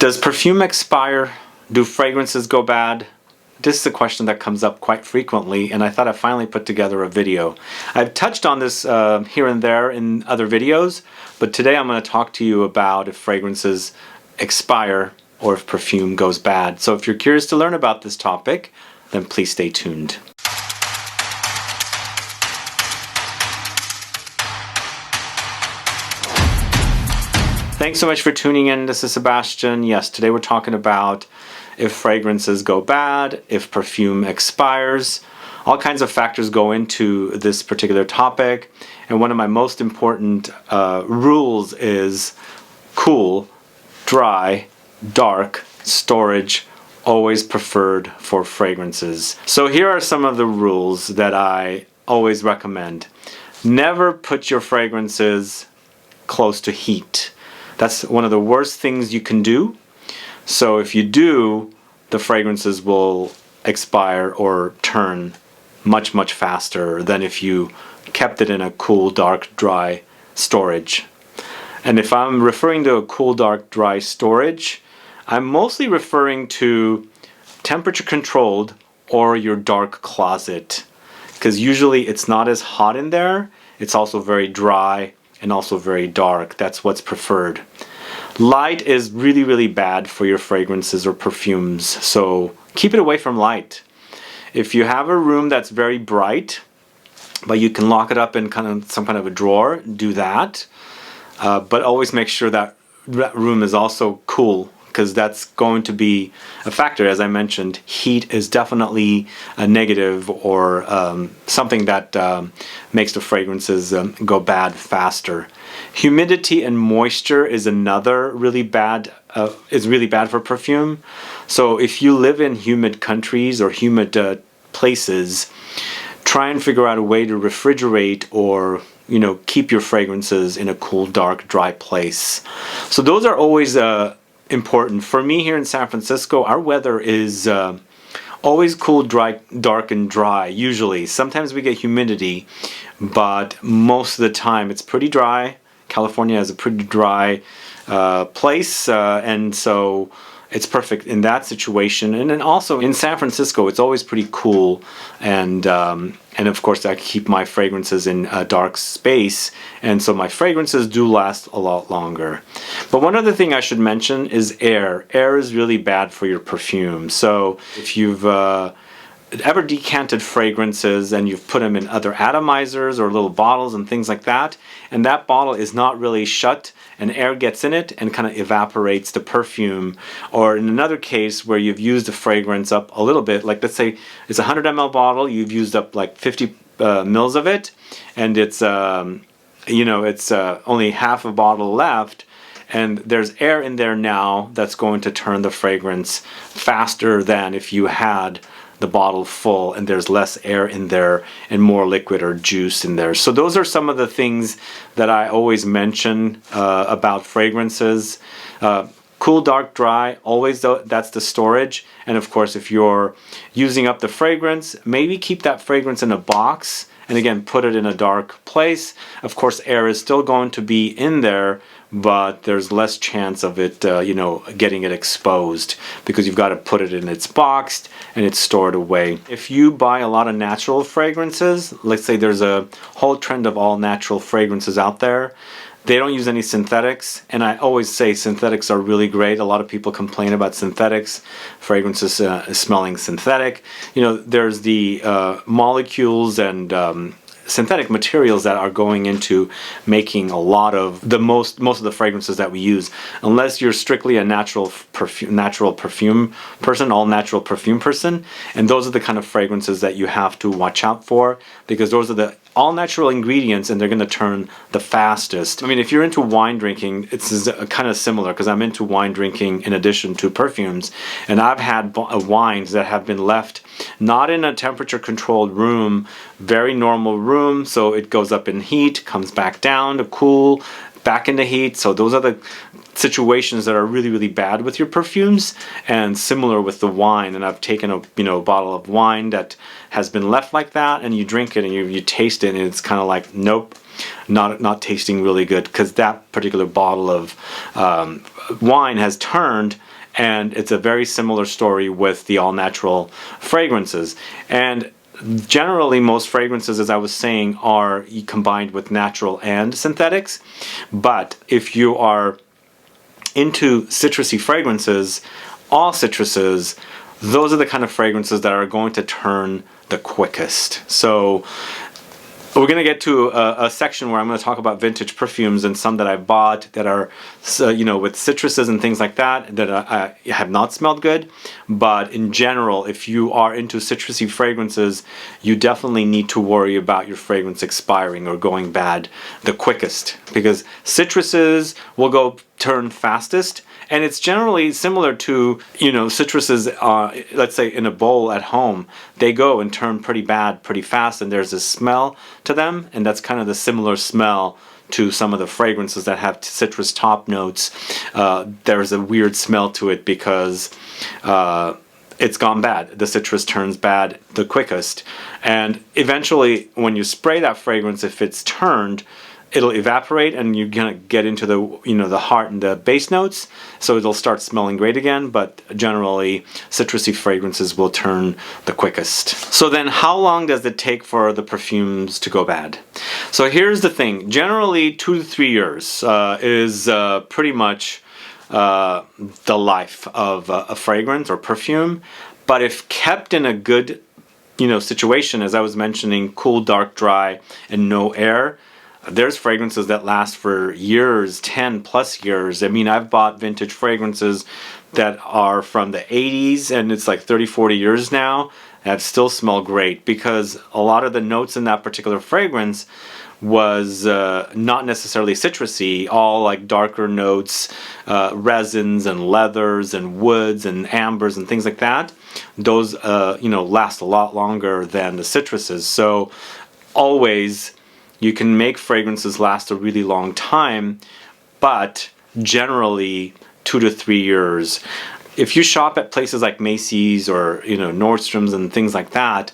Does perfume expire? Do fragrances go bad? This is a question that comes up quite frequently, and I thought I finally put together a video. I've touched on this here and there in other videos, but today I'm going to talk to you about if fragrances expire or if perfume goes bad. So if you're curious to learn about this topic, then please stay tuned. Thanks so much for tuning in. This is Sebastian. Yes, today we're talking about if fragrances go bad, if perfume expires. All kinds of factors go into this particular topic, and one of my most important rules is cool, dry, dark storage, always preferred for fragrances. So here are some of the rules that I always recommend. Never put your fragrances close to heat. That's one of the worst things you can do. So if you do, the fragrances will expire or turn much, much faster than if you kept it in a cool, dark, dry storage. And if I'm referring to a cool, dark, dry storage, I'm mostly referring to temperature controlled or your dark closet. Because usually it's not as hot in there. It's also very dry and also very dark. That's what's preferred. Light is really, really bad for your fragrances or perfumes, so keep it away from light. If you have a room that's very bright, but you can lock it up in some kind of a drawer, do that. But always make sure that room is also cool, because that's going to be a factor. As I mentioned, heat is definitely a negative or something that makes the fragrances go bad faster. Humidity and moisture is another really bad, for perfume. So if you live in humid countries or humid places, try and figure out a way to refrigerate or keep your fragrances in a cool, dark, dry place. So those are always important. For me here in San Francisco, our weather is always cool, dry, dark, and dry, usually. Sometimes we get humidity, but most of the time it's pretty dry. California is a pretty dry place, and so it's perfect in that situation. And then also in San Francisco, it's always pretty cool, and of course I keep my fragrances in a dark space, and so my fragrances do last a lot longer. But one other thing I should mention is air. Air is really bad for your perfume. So if you've ever decanted fragrances and you've put them in other atomizers or little bottles and things like that, and that bottle is not really shut and air gets in it and kind of evaporates the perfume, or in another case where you've used a fragrance up a little bit, like let's say it's a 100 ml bottle, you've used up like 50 mils of it, and it's it's only half a bottle left, and there's air in there now that's going to turn the fragrance faster than if you had the bottle full and there's less air in there and more liquid or juice in there. So those are some of the things that I always mention about fragrances. Cool, dark, dry, always that's the storage. And of course, if you're using up the fragrance, maybe keep that fragrance in a box and again put it in a dark place. Of course, air is still going to be in there, but there's less chance of it getting it exposed, because you've got to put it in its boxed and it's stored away. If you buy a lot of natural fragrances, let's say there's a whole trend of all natural fragrances out there, they don't use any synthetics, and I always say synthetics are really great. A lot of people complain about synthetics, fragrances smelling synthetic. There's the molecules and synthetic materials that are going into making a lot of most of the fragrances that we use. Unless you're strictly a natural perfume person, all natural perfume person, and those are the kind of fragrances that you have to watch out for, because those are the all natural ingredients and they're going to turn the fastest. I mean, if you're into wine drinking, it's kind of similar, because I'm into wine drinking in addition to perfumes, and I've had wines that have been left not in a temperature controlled room, very normal room, so it goes up in heat, comes back down to cool, back into heat. So those are the situations that are really, really bad with your perfumes, and similar with the wine. And I've taken a bottle of wine that has been left like that, and you drink it and you taste it and it's kind of like, nope, not tasting really good, because that particular bottle of wine has turned. And it's a very similar story with the all-natural fragrances. And generally, most fragrances, as I was saying, are combined with natural and synthetics. But if you are into citrusy fragrances, all citruses, those are the kind of fragrances that are going to turn the quickest. So we're going to get to a section where I'm going to talk about vintage perfumes and some that I bought that are, you know, with citruses and things like that, that I have not smelled good. But in general, if you are into citrusy fragrances, you definitely need to worry about your fragrance expiring or going bad the quickest, because citruses will go turn fastest. And it's generally similar to, you know, citruses, let's say in a bowl at home, they go and turn pretty bad pretty fast, and there's a smell to them, and that's kind of the similar smell to some of the fragrances that have citrus top notes. There's a weird smell to it because it's gone bad. The citrus turns bad the quickest. And eventually, when you spray that fragrance, if it's turned, it'll evaporate, and you're gonna get into the, you know, the heart and the base notes, so it'll start smelling great again. But generally, citrusy fragrances will turn the quickest. So then, how long does it take for the perfumes to go bad? So here's the thing: generally 2 to 3 years is pretty much the life of a fragrance or perfume. But if kept in a good, you know, situation, as I was mentioning, cool, dark, dry, and no air, there's fragrances that last for years, 10 plus years. I mean, I've bought vintage fragrances that are from the 80s, and it's like 30, 40 years now, that still smell great, because a lot of the notes in that particular fragrance was not necessarily citrusy, all like darker notes, resins and leathers and woods and ambers and things like that. Those, you know, last a lot longer than the citruses. So always, you can make fragrances last a really long time, but generally 2 to 3 years. If you shop at places like Macy's or, you know, Nordstrom's and things like that,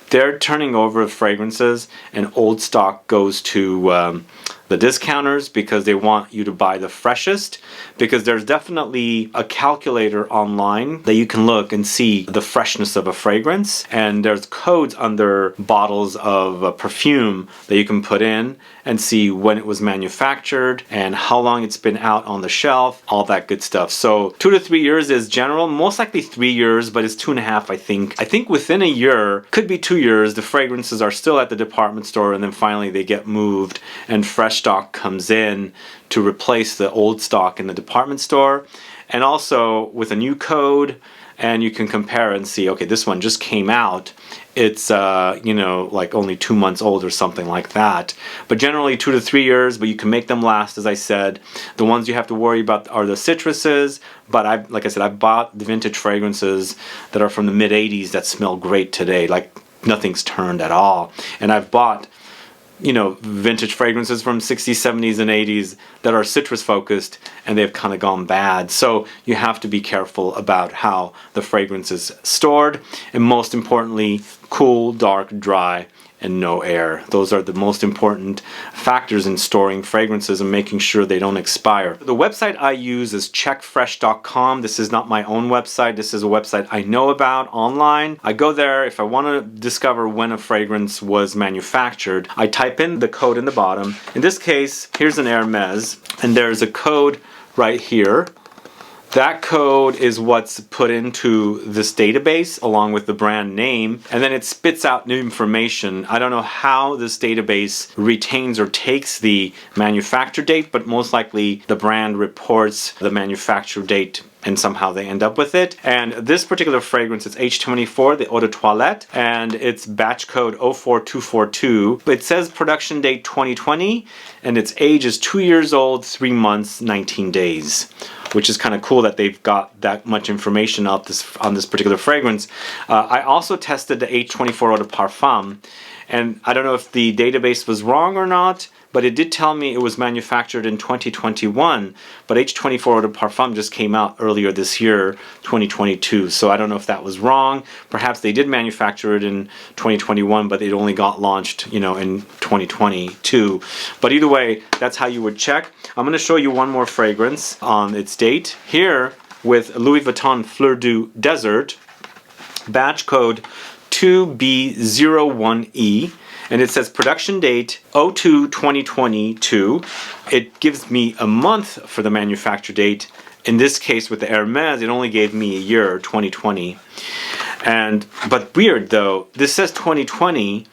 they're turning over fragrances, and old stock goes to the discounters because they want you to buy the freshest, because there's definitely a calculator online that you can look and see the freshness of a fragrance, and there's codes under bottles of perfume that you can put in and see when it was manufactured and how long it's been out on the shelf, all that good stuff. So 2 to 3 years is general, most likely 3 years, but it's 2.5, I think. I think within a year, could be 2 years, the fragrances are still at the department store, and then finally they get moved and fresh stock comes in to replace the old stock in the department store. And also with a new code, and you can compare and see, okay, this one just came out, it's you know, like only 2 months old or something like that. But generally 2 to 3 years, but you can make them last. As I said, the ones you have to worry about are the citruses, but like I said, I bought the vintage fragrances that are from the mid 80s that smell great today, like nothing's turned at all. And I've bought, you know, vintage fragrances from 60s, 70s, and 80s that are citrus focused, and they've kind of gone bad. So you have to be careful about how the fragrance is stored, and most importantly, cool, dark, dry, and no air. Those are the most important factors in storing fragrances and making sure they don't expire. The website I use is CheckFresh.com. This is not my own website. This is a website I know about online. I go there if I want to discover when a fragrance was manufactured. I type in the code in the bottom. In this case, here's an Hermes, and there's a code right here. That code is what's put into this database along with the brand name, and then it spits out new information. I don't know how this database retains or takes the manufacture date, but most likely the brand reports the manufacture date and somehow they end up with it. And this particular fragrance is H24, the Eau de Toilette, and it's batch code 04242. It says production date 2020, and its age is 2 years old, 3 months, 19 days. Which is kind of cool that they've got that much information on this particular fragrance. I also tested the H24 Eau de Parfum, And I don't know if the database was wrong or not, but it did tell me it was manufactured in 2021, but H24 Eau de Parfum just came out earlier this year, 2022. So I don't know if that was wrong. Perhaps they did manufacture it in 2021, but it only got launched, you know, in 2022. But either way, that's how you would check. I'm going to show you one more fragrance on its date. Here with Louis Vuitton Fleur du Desert, batch code 2B01E. And it says production date 02/2022. It gives me a month for the manufacture date. In this case with the Hermes, it only gave me a year, 2020. But weird though, this says 2020.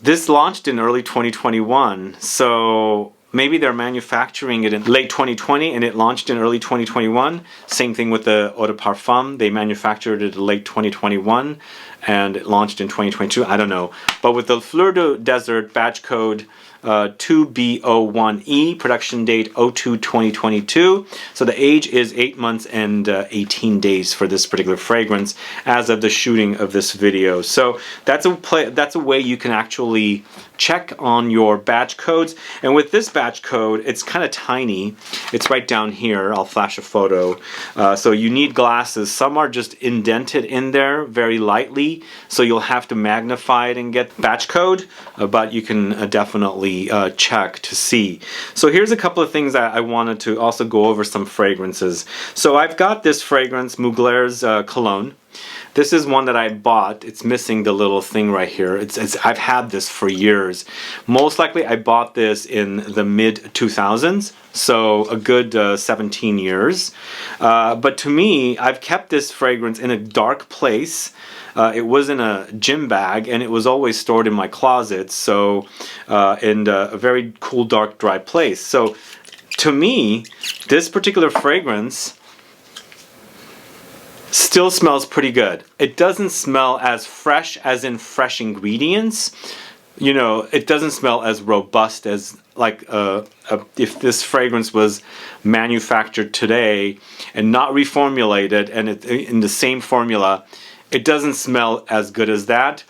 This launched in early 2021. So maybe they're manufacturing it in late 2020 and it launched in early 2021. Same thing with the Eau de Parfum. They manufactured it in late 2021 and it launched in 2022. I don't know. But with the Fleur du Desert batch code 2B01E, production date 02/2022. So the age is 8 months and 18 days for this particular fragrance as of the shooting of this video. So that's a way you can actually check on your batch codes. And with this batch code, it's kind of tiny. It's right down here. I'll flash a photo. So you need glasses. Some are just indented in there very lightly, so you'll have to magnify it and get batch code, but you can definitely check to see. So here's a couple of things I wanted to also go over, some fragrances. So I've got this fragrance, Mugler's Cologne. This is one that I bought. It's missing the little thing right here. I've had this for years. Most likely I bought this in the mid-2000s, so a good 17 years. But to me, I've kept this fragrance in a dark place. It was in a gym bag and it was always stored in my closet, so in a very cool, dark, dry place. So to me, this particular fragrance still smells pretty good. It doesn't smell as fresh as in fresh ingredients. You know, it doesn't smell as robust as like if this fragrance was manufactured today and not reformulated and in the same formula. It doesn't smell as good as that,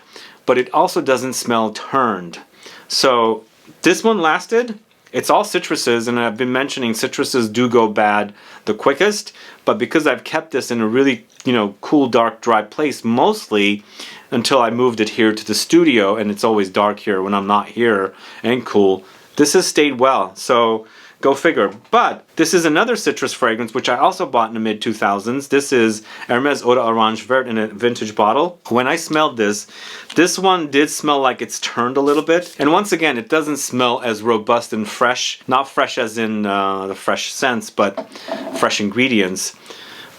but it also doesn't smell turned. So this one lasted. It's all citruses, and I've been mentioning citruses do go bad the quickest, but because I've kept this in a really, you know, cool, dark, dry place, mostly until I moved it here to the studio, and it's always dark here when I'm not here, and cool, this has stayed well. So go figure. But this is another citrus fragrance which I also bought in the mid-2000s. This is Hermes Eau d'Orange Vert in a vintage bottle. When I smelled this one did smell like it's turned a little bit. And once again, it doesn't smell as robust and fresh. Not fresh as in the fresh scents, but fresh ingredients.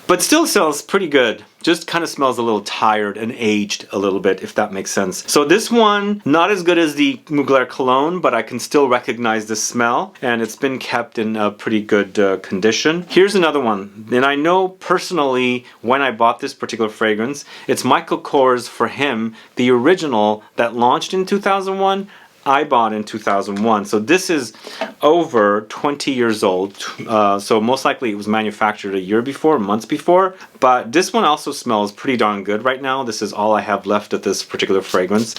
But still smells pretty good. Just kind of smells a little tired and aged a little bit, if that makes sense. So this one, not as good as the Mugler Cologne, but I can still recognize the smell, and it's been kept in a pretty good condition. Here's another one, and I know personally when I bought this particular fragrance, it's Michael Kors For Him, the original that launched in 2001. I bought in 2001. So this is over 20 years old. So most likely it was manufactured a year before, months before. But this one also smells pretty darn good right now. This is all I have left of this particular fragrance.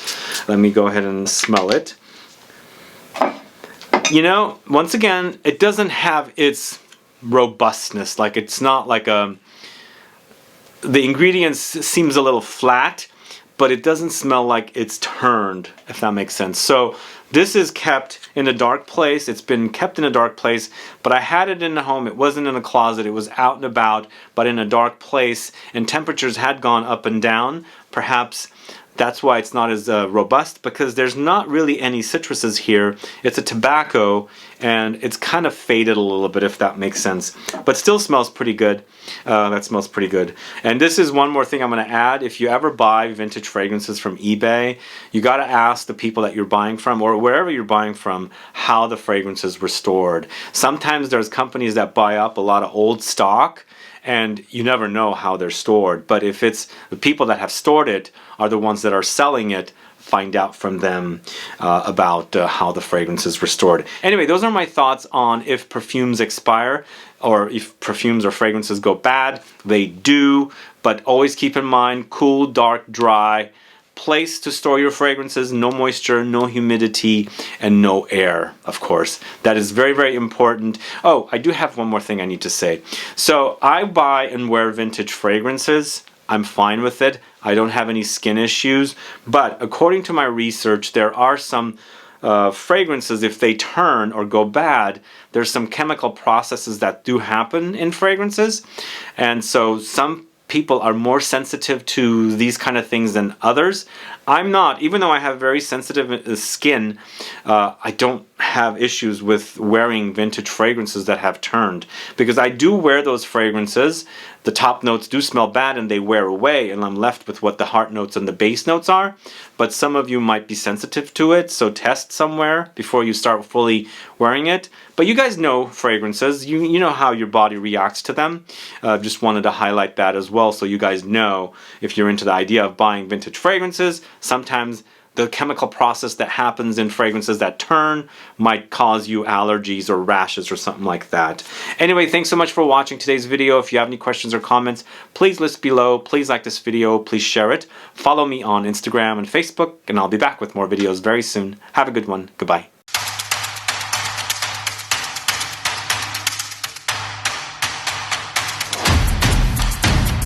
Let me go ahead and smell it. You know, once again, it doesn't have its robustness. Like, it's not like the ingredients seems a little flat, but it doesn't smell like it's turned, if that makes sense. So this is kept in a dark place. It's been kept in a dark place, but I had it in the home. It wasn't in a closet. It was out and about, but in a dark place, and temperatures had gone up and down. Perhaps that's why it's not as robust, because there's not really any citruses here. It's a tobacco, and it's kind of faded a little bit, if that makes sense. But still smells pretty good. That smells pretty good. And this is one more thing I'm going to add. If you ever buy vintage fragrances from eBay, you got to ask the people that you're buying from, or wherever you're buying from, how the fragrances were stored. Sometimes there's companies that buy up a lot of old stock, and you never know how they're stored. But if it's the people that have stored it are the ones that are selling it, find out from them about how the fragrances were stored. Anyway, those are my thoughts on if perfumes expire, or if perfumes or fragrances go bad. They do, but always keep in mind, cool, dark, dry place to store your fragrances: no moisture, no humidity, and no air, of course. That is very, very important. Oh, I do have one more thing I need to say. So I buy and wear vintage fragrances. I'm fine with it. I don't have any skin issues. But according to my research, there are some fragrances, if they turn or go bad, there's some chemical processes that do happen in fragrances. And so some people are more sensitive to these kind of things than others. I'm not. Even though I have very sensitive skin, I don't have issues with wearing vintage fragrances that have turned, because I do wear those fragrances. The top notes do smell bad and they wear away, and I'm left with what the heart notes and the base notes are. But some of you might be sensitive to it, so test somewhere before you start fully wearing it. But you guys know fragrances. You know how your body reacts to them. Just wanted to highlight that as well, so you guys know, if you're into the idea of buying vintage fragrances, sometimes the chemical process that happens in fragrances that turn might cause you allergies or rashes or something like that. Anyway, thanks so much for watching today's video. If you have any questions or comments, please list below. Please like this video. Please share it. Follow me on Instagram and Facebook, and I'll be back with more videos very soon. Have a good one. Goodbye.